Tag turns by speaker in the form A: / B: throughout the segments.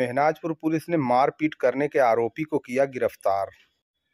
A: Mehnajpur police ने मारपीट करने के आरोपी को किया गिरफ्तार।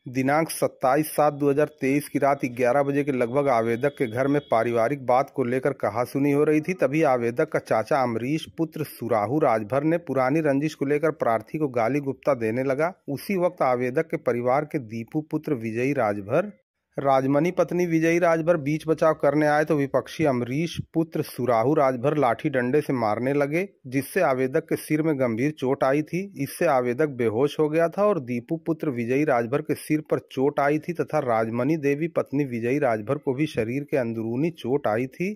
A: दिनांक 27/7/2023 की रात 11 बजे के लगभग आवेदक के घर में पारिवारिक बात को लेकर कहासुनी हो रही थी। तभी आवेदक का चाचा अमरीश पुत्र सुराहू राजभर ने पुरानी रंजिश को लेकर प्रार्थी को गाली गुप्ता देने लगा। उसी वक्त आवेदक के परिवार के दीपू पुत्र विजयी राजभर, राजमनी पत्नी विजयी राजभर बीच बचाव करने आए तो विपक्षी अमरीश पुत्र सुराहू राजभर लाठी डंडे से मारने लगे, जिससे आवेदक के सिर में गंभीर चोट आई थी। इससे आवेदक बेहोश हो गया था और दीपू पुत्र विजयी राजभर के सिर पर चोट आई थी तथा राजमनी देवी पत्नी विजयी राजभर को भी शरीर के अंदरूनी चोट आई थी।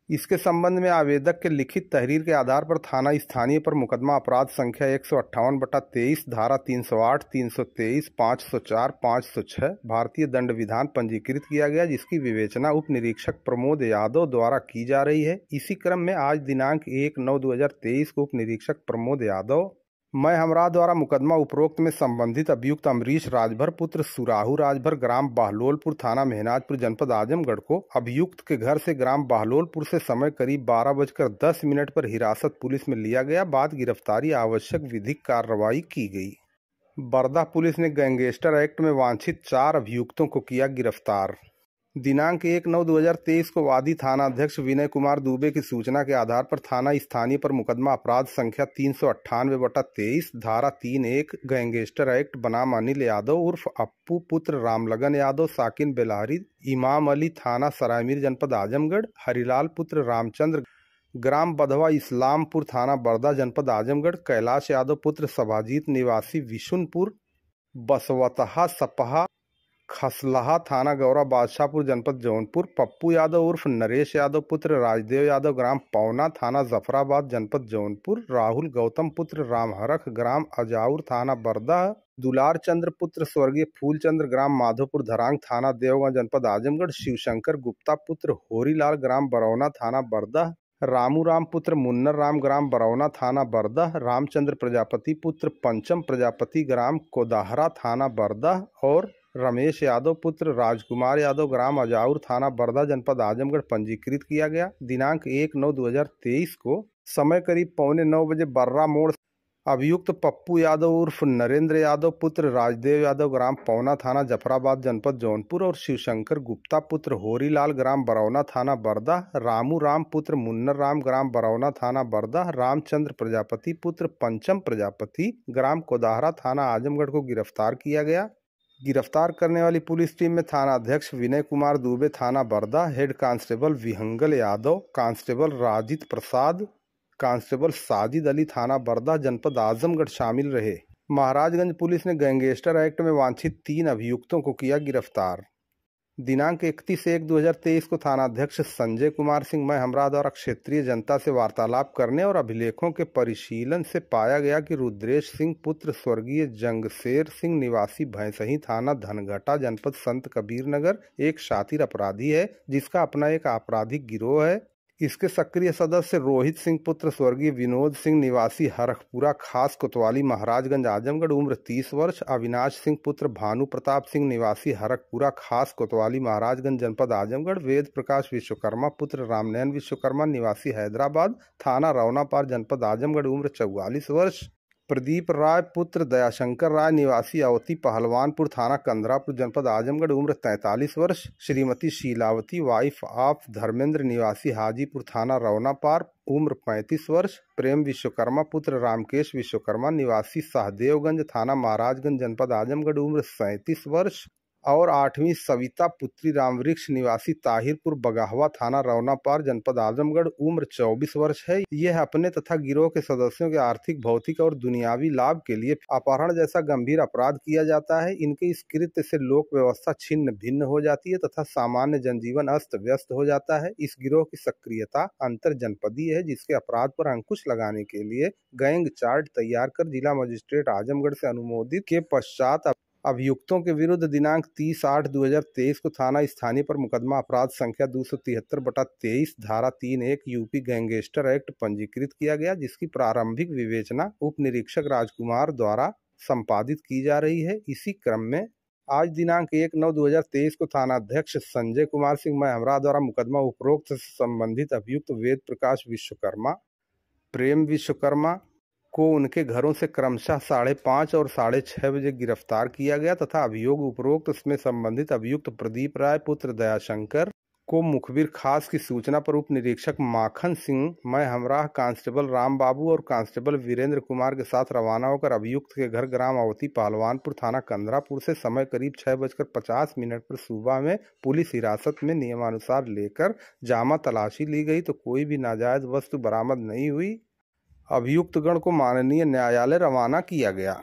A: इसके संबंध में आवेदक के लिखित तहरीर के आधार पर थाना स्थानीय पर मुकदमा अपराध संख्या 158/23 धारा 308, 323, 504, 506 भारतीय दंड विधान पंजीकृत किया गया, जिसकी विवेचना उप निरीक्षक प्रमोद यादव द्वारा की जा रही है। इसी क्रम में आज दिनांक 1/9/2023 को उप निरीक्षक प्रमोद यादव मैं हमरा द्वारा मुकदमा उपरोक्त में संबंधित अभियुक्त अमरीश राजभर पुत्र सुराहू राजभर ग्राम बाहलोलपुर थाना मेहनाजपुर जनपद आजमगढ़ को अभियुक्त के घर से ग्राम बाहलोलपुर से समय करीब 12:10 पर हिरासत पुलिस में लिया गया। बाद गिरफ्तारी आवश्यक विधिक कार्रवाई की गई। बरदा पुलिस ने गैंगस्टर एक्ट में वांछित 4 अभियुक्तों को किया गिरफ्तार। दिनांक 1/9/2023 को वादी थाना अध्यक्ष विनय कुमार दुबे की सूचना के आधार पर थाना स्थानीय पर मुकदमा अपराध संख्या 398/23 धारा 31 गैंगस्टर एक्ट बनाम अनिल यादव उर्फ अप्पू पुत्र रामलगन यादव साकिन बेलारी इमाम अली थाना सरायमीर जनपद आजमगढ़, हरिलाल पुत्र रामचंद्र ग्राम बधवा इस्लामपुर थाना बरदा जनपद आजमगढ़, कैलाश यादव पुत्र सभाजीत निवासी विशुनपुर बसवतहा सपहा खसलहा थाना गौरा बादशाहपुर जनपद जौनपुर, पप्पू यादव उर्फ नरेश यादव पुत्र राजदेव यादव ग्राम पौना थाना जफराबाद जनपद जौनपुर, राहुल गौतम पुत्र रामहरख ग्राम अजाउर थाना बरदा, दुलार चंद्र पुत्र स्वर्गीय फूलचंद्र ग्राम माधोपुर धरांग थाना देवगांव जनपद आजमगढ़, शिवशंकर गुप्ता पुत्र होरीलाल ग्राम बरौना थाना बरदा, रामू राम पुत्र मुन्नर राम ग्राम बरौना थाना बरदा, रामचंद्र प्रजापति पुत्र पंचम प्रजापति ग्राम कोदाहरा थाना बरदा और रमेश यादव पुत्र राजकुमार यादव ग्राम अजाउर थाना बरदा जनपद आजमगढ़ पंजीकृत किया गया। दिनांक 1/9/2023 को समय करीब 8:45 बजे बर्रा मोड़ अभियुक्त पप्पू यादव उर्फ नरेंद्र यादव पुत्र राजदेव यादव ग्राम पौना थाना जफराबाद जनपद जौनपुर और शिवशंकर गुप्ता पुत्र होरीलाल ग्राम बरौना थाना बरदा, रामू राम पुत्र मुन्नर राम ग्राम बरौना थाना बरदा, रामचंद्र प्रजापति पुत्र पंचम प्रजापति ग्राम कोदाहरा थाना आजमगढ़ को गिरफ्तार किया गया। गिरफ्तार करने वाली पुलिस टीम में थाना अध्यक्ष विनय कुमार दुबे थाना बरदा, हेड कांस्टेबल विहंगल यादव, कांस्टेबल राजित प्रसाद, कांस्टेबल साजिद अली थाना बरदा जनपद आजमगढ़ शामिल रहे। महाराजगंज पुलिस ने गैंगस्टर एक्ट में वांछित 3 अभियुक्तों को किया गिरफ्तार। दिनांक 31/1/2023 को थानाध्यक्ष संजय कुमार सिंह मैं हमरा द्वारा क्षेत्रीय जनता से वार्तालाप करने और अभिलेखों के परिशीलन से पाया गया कि रुद्रेश सिंह पुत्र स्वर्गीय जंगशेर सिंह निवासी भैंसही थाना धनघटा जनपद संत कबीर नगर एक शातिर अपराधी है, जिसका अपना एक आपराधिक गिरोह है। इसके सक्रिय सदस्य रोहित सिंह पुत्र स्वर्गीय विनोद सिंह निवासी हरखपुरा खास कोतवाली महाराजगंज आजमगढ़ उम्र 30 वर्ष, अविनाश सिंह पुत्र भानु प्रताप सिंह निवासी हरखपुरा खास कोतवाली महाराजगंज जनपद आजमगढ़, वेद प्रकाश विश्वकर्मा पुत्र रामनयन विश्वकर्मा निवासी हैदराबाद थाना रौनापार जनपद आजमगढ़ उम्र 44 वर्ष, प्रदीप राय पुत्र दयाशंकर राय निवासी अवती पहलवानपुर थाना कंधरापुर जनपद आजमगढ़ उम्र 43 वर्ष, श्रीमती शीलावती वाइफ ऑफ धर्मेंद्र निवासी हाजीपुर थाना रौनापार उम्र 35 वर्ष, प्रेम विश्वकर्मा पुत्र रामकेश विश्वकर्मा निवासी सहदेवगंज थाना महाराजगंज जनपद आजमगढ़ उम्र 37 वर्ष और 8वीं सविता पुत्री रामवृक्ष निवासी ताहिरपुर बगाहवा थाना रौनापार जनपद आजमगढ़ उम्र 24 वर्ष है। यह अपने तथा गिरोह के सदस्यों के आर्थिक, भौतिक और दुनियावी लाभ के लिए अपहरण जैसा गंभीर अपराध किया जाता है। इनके इस कृत्य से लोक व्यवस्था छिन्न भिन्न हो जाती है तथा सामान्य जनजीवन अस्त व्यस्त हो जाता है। इस गिरोह की सक्रियता अंतर जनपदीय है, जिसके अपराध पर अंकुश लगाने के लिए गैंग चार्ट तैयार कर जिला मजिस्ट्रेट आजमगढ़ से अनुमोदित के पश्चात अभियुक्तों के विरुद्ध दिनांक 30/8/2023 को थाना स्थानीय पर मुकदमा अपराध संख्या 273/23 धारा 31 यूपी गैंगस्टर एक्ट पंजीकृत किया गया, जिसकी प्रारंभिक विवेचना उप निरीक्षक राजकुमार द्वारा संपादित की जा रही है। इसी क्रम में आज दिनांक 1/9/2023 को थानाध्यक्ष संजय कुमार सिंह मैं हमरा द्वारा मुकदमा उपरोक्त से संबंधित अभियुक्त वेद प्रकाश विश्वकर्मा, प्रेम विश्वकर्मा, को उनके घरों से क्रमशः 5:30 और 6:30 बजे गिरफ्तार किया गया तथा अभियोग उपरोक्त उसमें संबंधित अभियुक्त प्रदीप राय पुत्र दयाशंकर को मुखबिर खास की सूचना पर उप निरीक्षक माखन सिंह, मैं हमराह, कांस्टेबल राम बाबू और कांस्टेबल वीरेंद्र कुमार के साथ रवाना होकर अभियुक्त के घर ग्राम अवती पहलवानपुर थाना कंदरापुर से समय करीब 6:50 पर सुबह में पुलिस हिरासत में नियमानुसार लेकर जामा तलाशी ली गई तो कोई भी नाजायज वस्तु बरामद नहीं हुई। अभियुक्तगण को माननीय न्यायालय रवाना किया गया।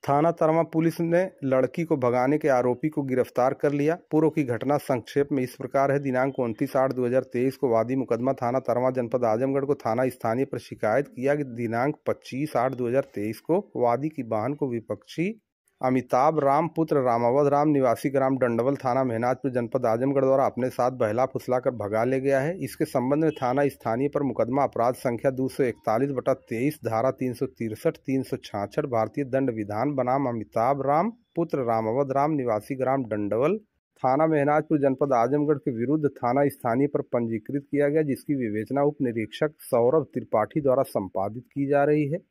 A: थाना तरमा पुलिस ने लड़की को भगाने के आरोपी को गिरफ्तार कर लिया। पूर्व की घटना संक्षेप में इस प्रकार है। दिनांक 29/8/2023 को वादी मुकदमा थाना तरमा जनपद आजमगढ़ को थाना स्थानीय पर शिकायत किया कि दिनांक 25/8/2023 को वादी की बहन को विपक्षी अमिताभ राम पुत्र रामावत राम निवासी ग्राम डंडवल थाना मेहनाजपुर जनपद आजमगढ़ द्वारा अपने साथ बहला फुसलाकर भगा ले गया है। इसके संबंध में थाना स्थानीय पर मुकदमा अपराध संख्या 241/23 धारा 363 366 भारतीय दंड विधान बनाम अमिताभ राम पुत्र रामावत राम निवासी ग्राम डंडवल थाना मेहनाजपुर जनपद आजमगढ़ के विरुद्ध थाना स्थानीय पर पंजीकृत किया गया, जिसकी विवेचना उप निरीक्षक सौरभ त्रिपाठी द्वारा संपादित की जा रही है।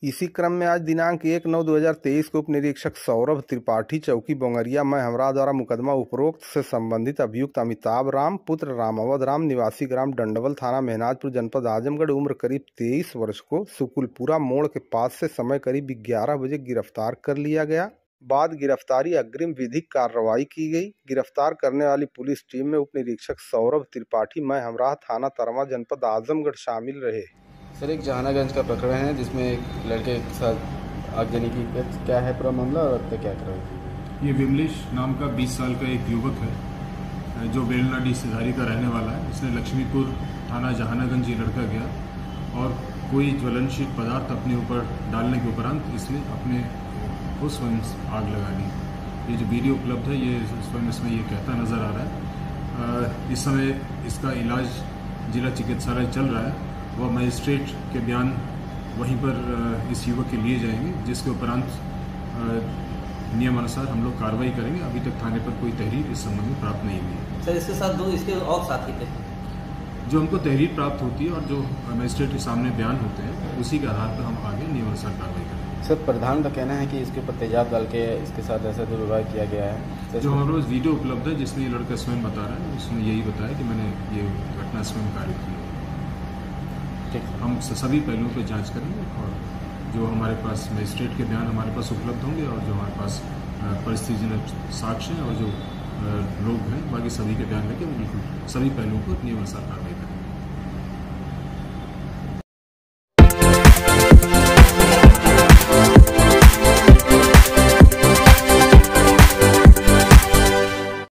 A: इसी क्रम में आज दिनांक 1/9/2023 को उप निरीक्षक सौरभ त्रिपाठी चौकी बोंगरिया मैं हमराह द्वारा मुकदमा उपरोक्त से संबंधित अभियुक्त अमिताभ राम पुत्र रामावत राम निवासी ग्राम डंडवल थाना मेहनाजपुर जनपद आजमगढ़ उम्र करीब 23 वर्ष को सुकुलपुरा मोड़ के पास से समय करीब 11 बजे गिरफ्तार कर लिया गया। बाद गिरफ्तारी अग्रिम विधिक कार्रवाई की गई। गिरफ्तार करने वाली पुलिस टीम में उप निरीक्षक सौरभ त्रिपाठी मैं हमराह थाना तरमा जनपद आजमगढ़ शामिल रहे।
B: सर, एक जहानागंज का प्रकरण है जिसमें एक लड़के के साथ आगजनी की क्या है पूरा मामला और अब क्या कर रहे हैं?
C: ये विमलेश नाम का 20 साल का एक युवक है जो बेलनाडी सिधारी का रहने वाला है। इसने लक्ष्मीपुर थाना जहानागंज ये लड़का गया और कोई ज्वलनशील पदार्थ अपने ऊपर डालने के उपरांत इसने अपने को स्वयं आग लगा दी। ये जो वीडियो उपलब्ध है ये स्वयं इसमें ये कहता नज़र आ रहा है। इस समय इसका इलाज जिला चिकित्सालय चल रहा है। वह मजिस्ट्रेट के बयान वहीं पर इस युवक के लिए जाएंगे, जिसके उपरांत नियमानुसार हम लोग कार्रवाई करेंगे। अभी तक थाने पर कोई तहरीर इस संबंध में प्राप्त नहीं हुई है।
D: सर, इसके साथ 2 इसके और साथी थे
C: जो हमको तहरीर प्राप्त होती है और जो मजिस्ट्रेट के सामने बयान होते हैं उसी के आधार पर हम आगे नियमानुसार कार्रवाई करेंगे।
B: सर, प्रधान का कहना है कि इसके ऊपर तेजाब डाल के इसके साथ ऐसा दुर्व्यवहार किया गया है।
C: जो हमारे पास वीडियो उपलब्ध है जिसमें ये लड़का स्वयं बता रहा है, उसने यही बताया कि मैंने ये घटना स्वयं कार्य की। ठीक, हम सभी पहलुओं पर जांच करेंगे और जो हमारे पास मजिस्ट्रेट के बयान हमारे पास उपलब्ध होंगे और जो हमारे पास परिस्थितिजनक साक्ष्य हैं और जो लोग हैं बाकी सभी के बयान लेके बिल्कुल सभी पहलुओं को नियमानुसार कार्रवाई